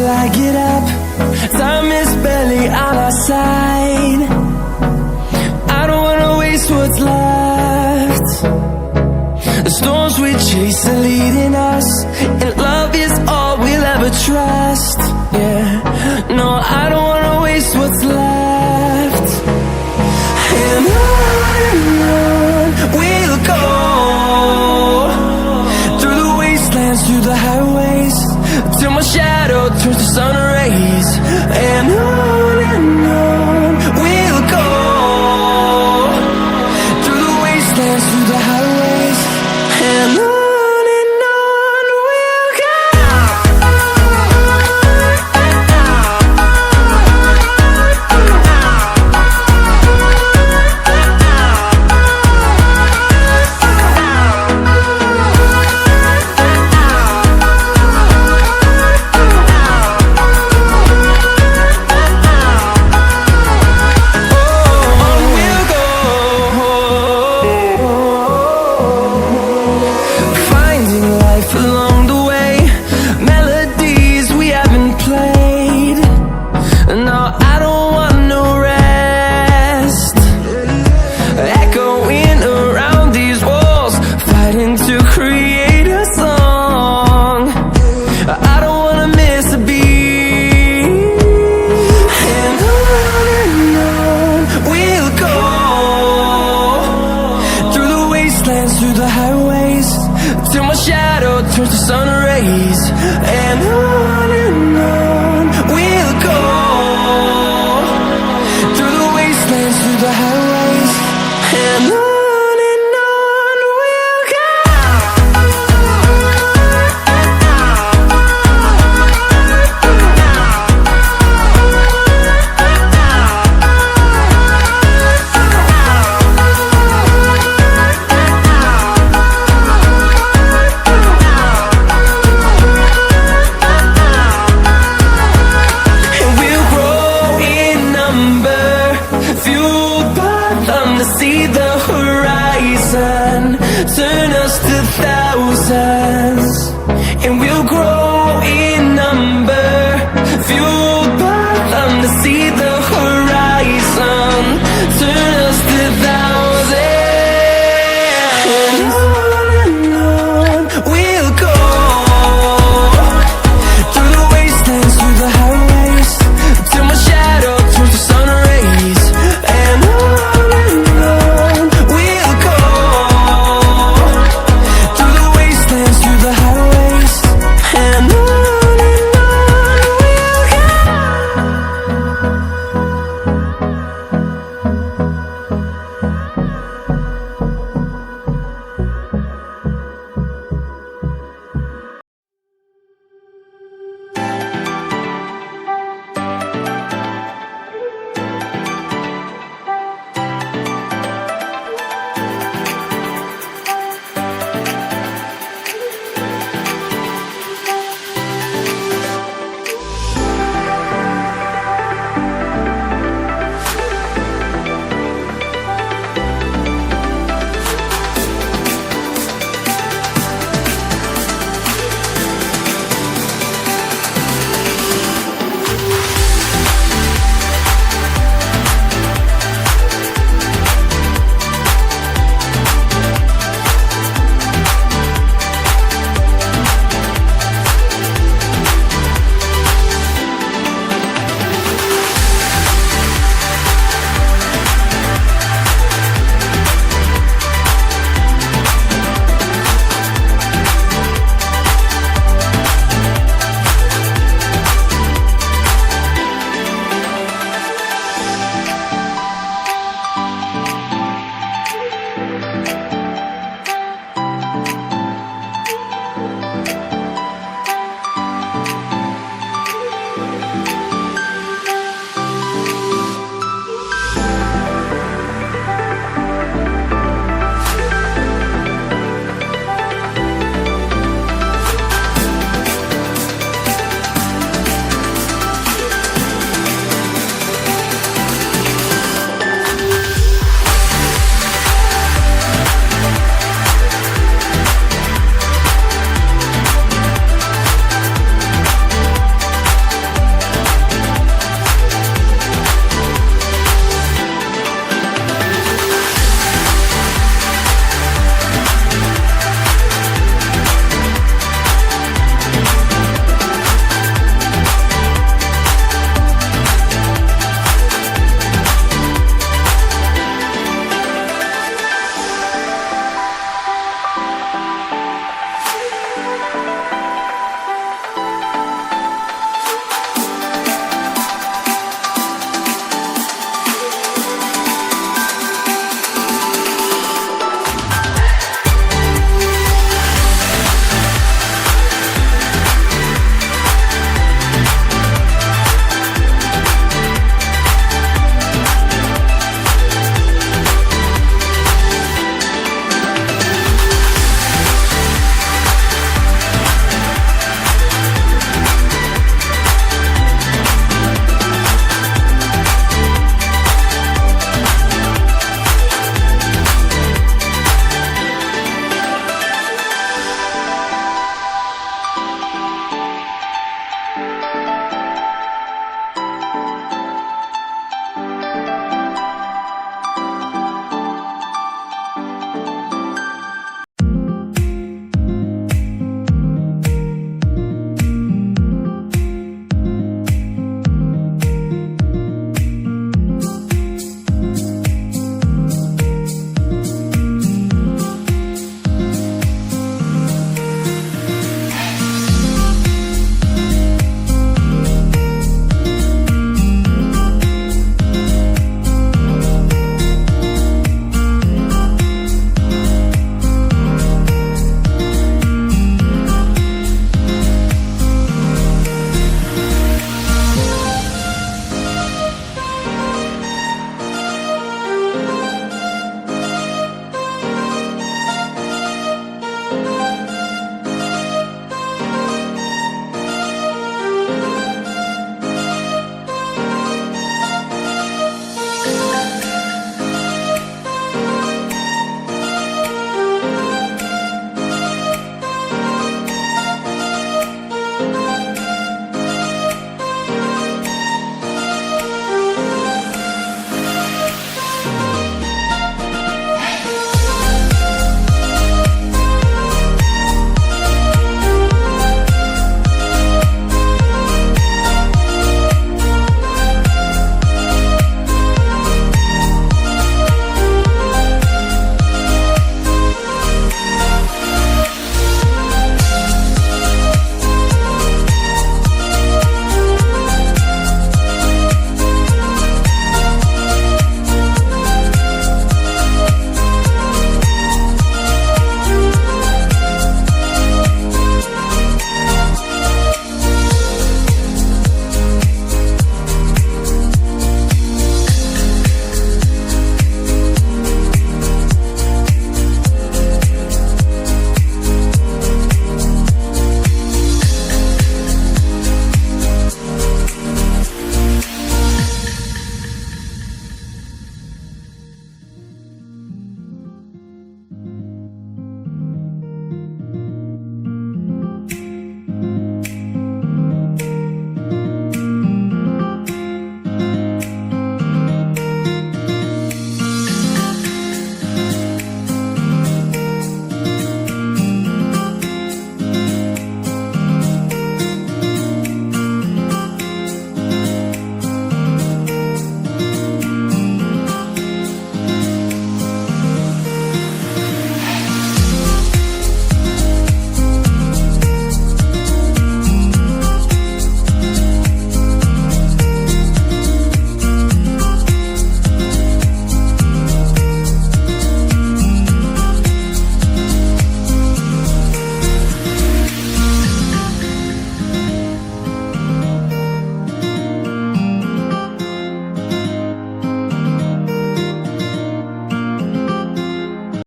I get up. Time is barely on our side. I don't wanna waste what's left. The storms we chase are leading us, and love is all we'll ever trust. Yeah, no, I don't wanna waste what's left. And on we'll go, through the wastelands, through the highways, till my shadow turns to sun rays. And on we'll go, through the wastelands, through the highways, and on we'll go. Through the highways, till my shadow turns to sun rays. And on we'll go, through the wastelands, through the highways, and on we'll go. See the horizon, turn us to thousands.